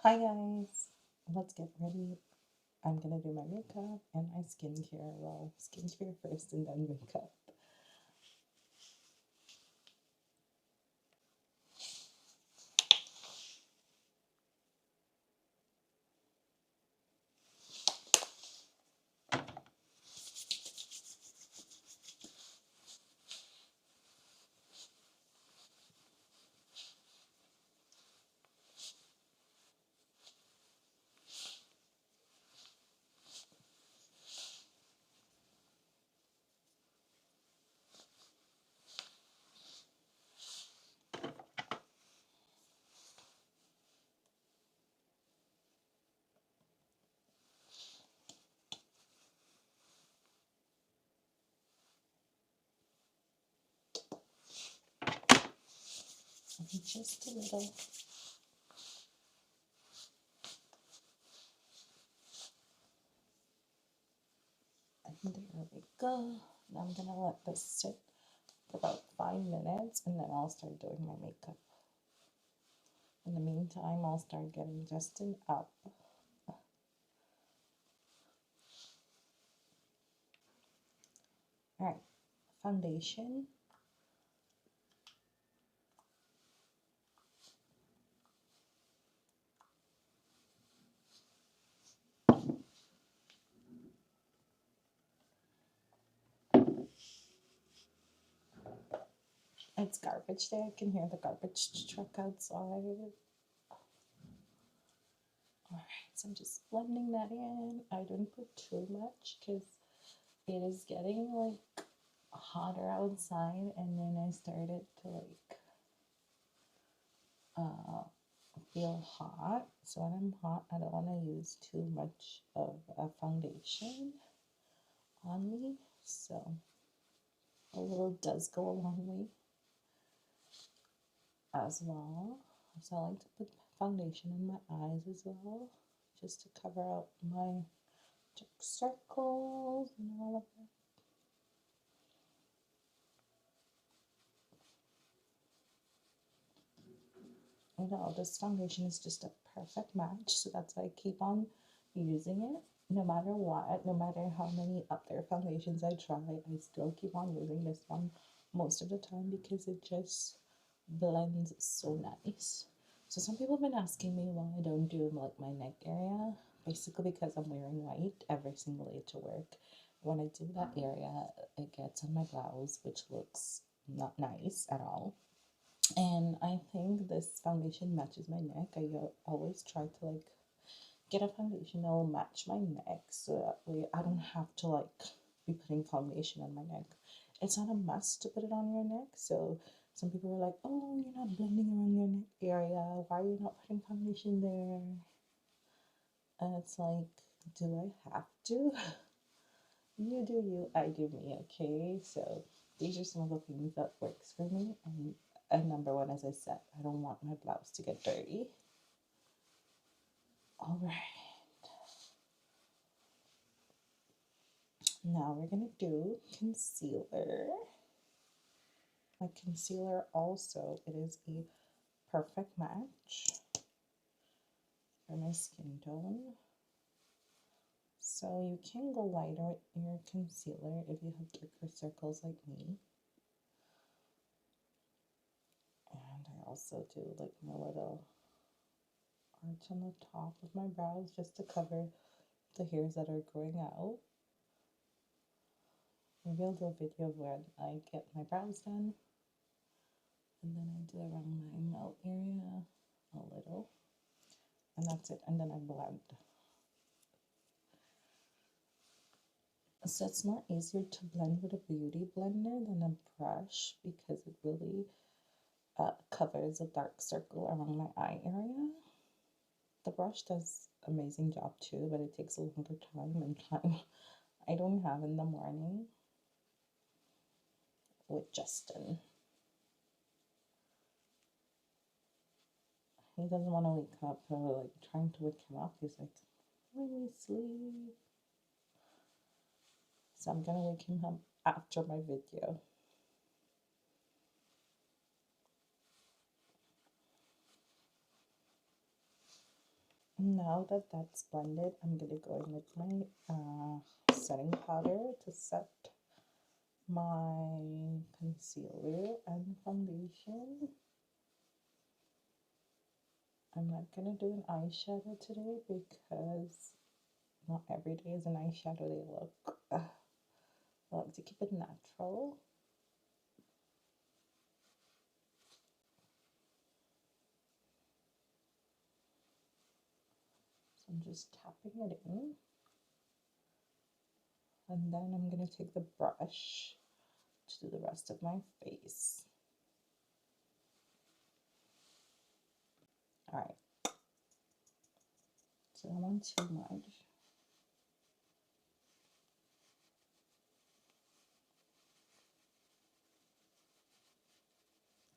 Hi guys, let's get ready. I'm gonna do my makeup and my skincare. Well, skincare first and then makeup. Just a little. And there we go. Now I'm gonna let this sit for about 5 minutes and then I'll start doing my makeup. In the meantime, I'll start getting Justin up. Alright, foundation. It's garbage day. I can hear the garbage truck outside. Alright, so I'm just blending that in. I didn't put too much because it is getting like hotter outside, and then I started to like feel hot. So when I'm hot, I don't want to use too much of a foundation on me. So a little does go a long way as well. So I like to put foundation in my eyes as well, just to cover up my dark circles and all of that. You know, this foundation is just a perfect match, so that's why I keep on using it. No matter what, no matter how many other foundations I try, I still keep on using this one most of the time because it just blends so nice. So some people have been asking me why I don't do like my neck area, basically because I'm wearing white every single day to work. When I do that area, it gets on my blouse, which looks not nice at all. And I think this foundation matches my neck. I always try to like get a foundation that will match my neck so that way I don't have to like be putting foundation on my neck. It's not a must to put it on your neck. So some people are like, oh, you're not blending around your neck area. Why are you not putting foundation there? And it's like, do I have to? You do you, I do me, okay? So these are some of the things that works for me. And number one, as I said, I don't want my blouse to get dirty. All right. Now we're gonna do concealer. My concealer also, it is a perfect match for my skin tone. So you can go lighter with your concealer if you have darker circles like me. And I also do like my little arch on the top of my brows just to cover the hairs that are growing out. Maybe I'll do a video of when I get my brows done. And then I do around my mouth area a little. And that's it. And then I blend. So it's more easier to blend with a beauty blender than a brush because it really covers a dark circle around my eye area. The brush does amazing job too, but it takes a longer time and time I don't have in the morning with Justin. He doesn't want to wake up, so we're like trying to wake him up. He's like, let me sleep. So I'm gonna wake him up after my video. Now that that's blended, I'm gonna go in with my setting powder to set my concealer and foundation. I'm not gonna do an eyeshadow today because not every day is an eyeshadow day look. I like to keep it natural. So I'm just tapping it in. And then I'm gonna take the brush to do the rest of my face. All right, so I don't want too much.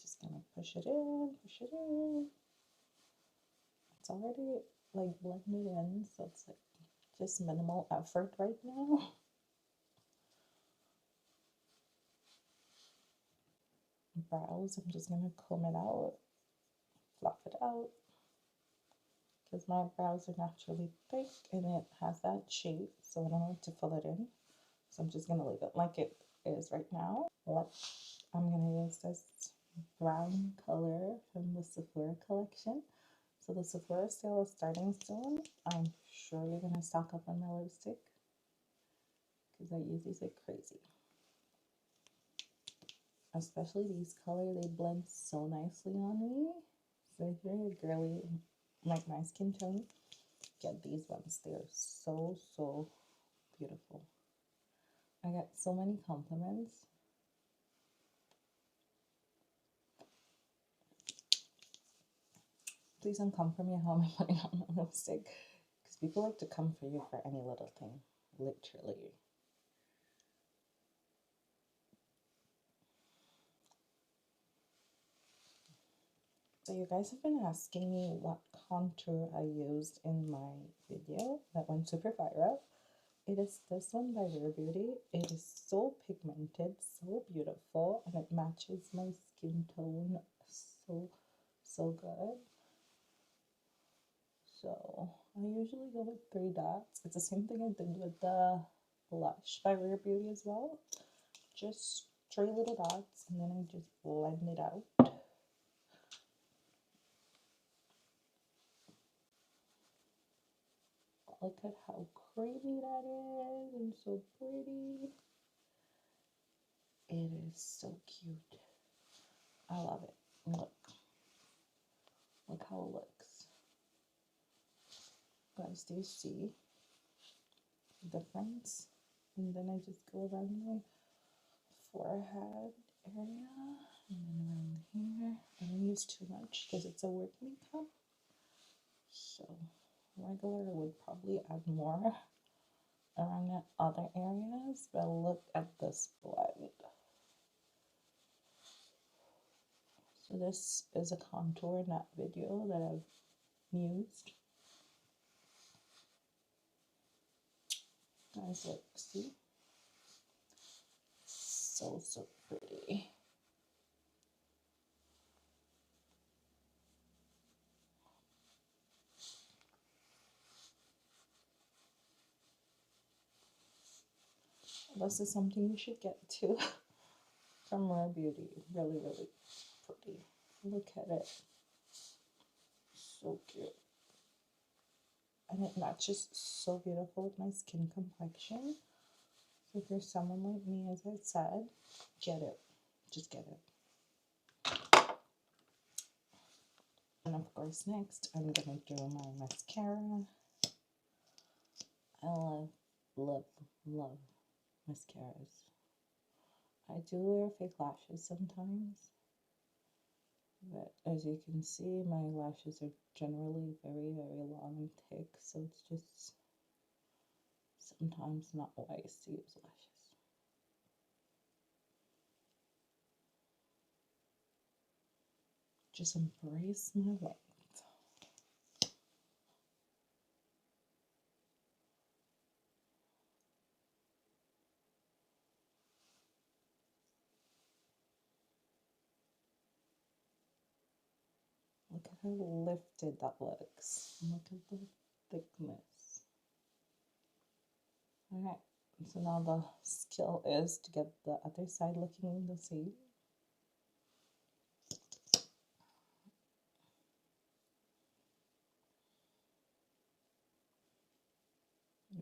Just gonna push it in, push it in. It's already like blended in, so it's like just minimal effort right now. Brows, I'm just gonna comb it out, fluff it out, because my brows are naturally thick and it has that shape, so I don't want to fill it in. So I'm just gonna leave it like it is right now. I'm gonna use this brown color from the Sephora collection. So the Sephora sale is starting soon. I'm sure you're gonna stock up on my lipstick because I use these like crazy. Especially these colors, they blend so nicely on me. So if you're a girly like my skin tone, get these ones. They're so beautiful. I got so many compliments. Please don't come for me how am I putting on my lipstick. Because people like to come for you for any little thing. Literally. So you guys have been asking me what contour I used in my video that went super viral. It is this one by Rare Beauty. It is so pigmented, so beautiful, and it matches my skin tone so good. So I usually go with 3 dots. It's the same thing I did with the blush by Rare Beauty as well. Just 3 little dots, and then I just blend it out. Look at how creamy that is and so pretty. It is so cute. I love it. Look how it looks. Guys, do you see the difference? And then I just go around my forehead area and then around here. I don't use too much because it's a work makeup. So regular would probably add more around the other areas, but look at this blend. So this is a contour in that video that I've used. Guys, look, see? So pretty. This is something you should get to from Rare Beauty. Really pretty. Look at it. So cute. And it matches so beautiful with my skin complexion. So if you're someone like me, as I said, get it. Just get it. And of course, next I'm gonna do my mascara. I love mascaras. I do wear fake lashes sometimes, but as you can see, my lashes are generally very long and thick, so it's just sometimes not wise to use lashes. Just embrace my length. Look at how lifted that looks. Look at the thickness. Alright, so now the skill is to get the other side looking the same.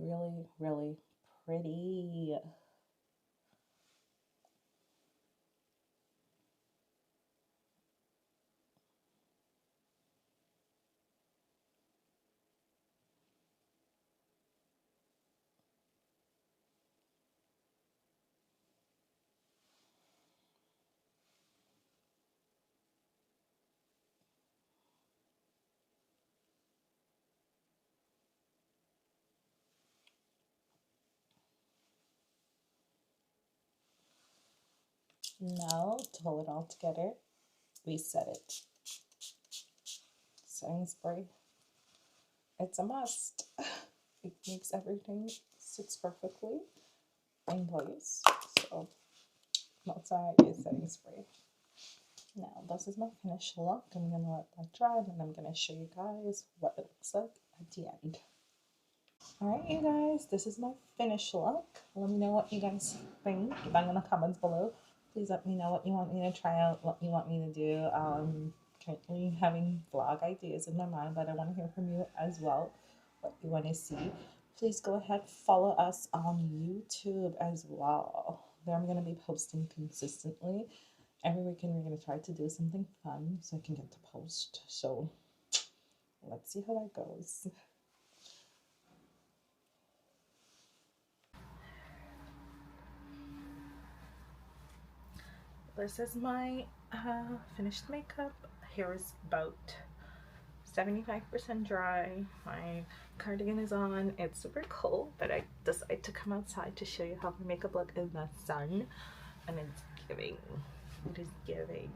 Really, really pretty. Now to hold it all together, we set it. Setting spray. It's a must. It makes everything sits perfectly in place. So that's why I use setting spray. Now this is my finished look. I'm gonna let that dry and I'm gonna show you guys what it looks like at the end. Alright you guys, this is my finished look. Let me know what you guys think down in the comments below. Please let me know what you want me to try out, what you want me to do. Currently having vlog ideas in my mind, but I want to hear from you as well, what you want to see. Please go ahead, follow us on YouTube as well. There I'm going to be posting consistently. Every weekend we're going to try to do something fun so I can get to post. So let's see how that goes. This is my finished makeup. Hair is about 75% dry. My cardigan is on. It's super cold, but I decided to come outside to show you how my makeup look in the sun, and it's giving. It is giving.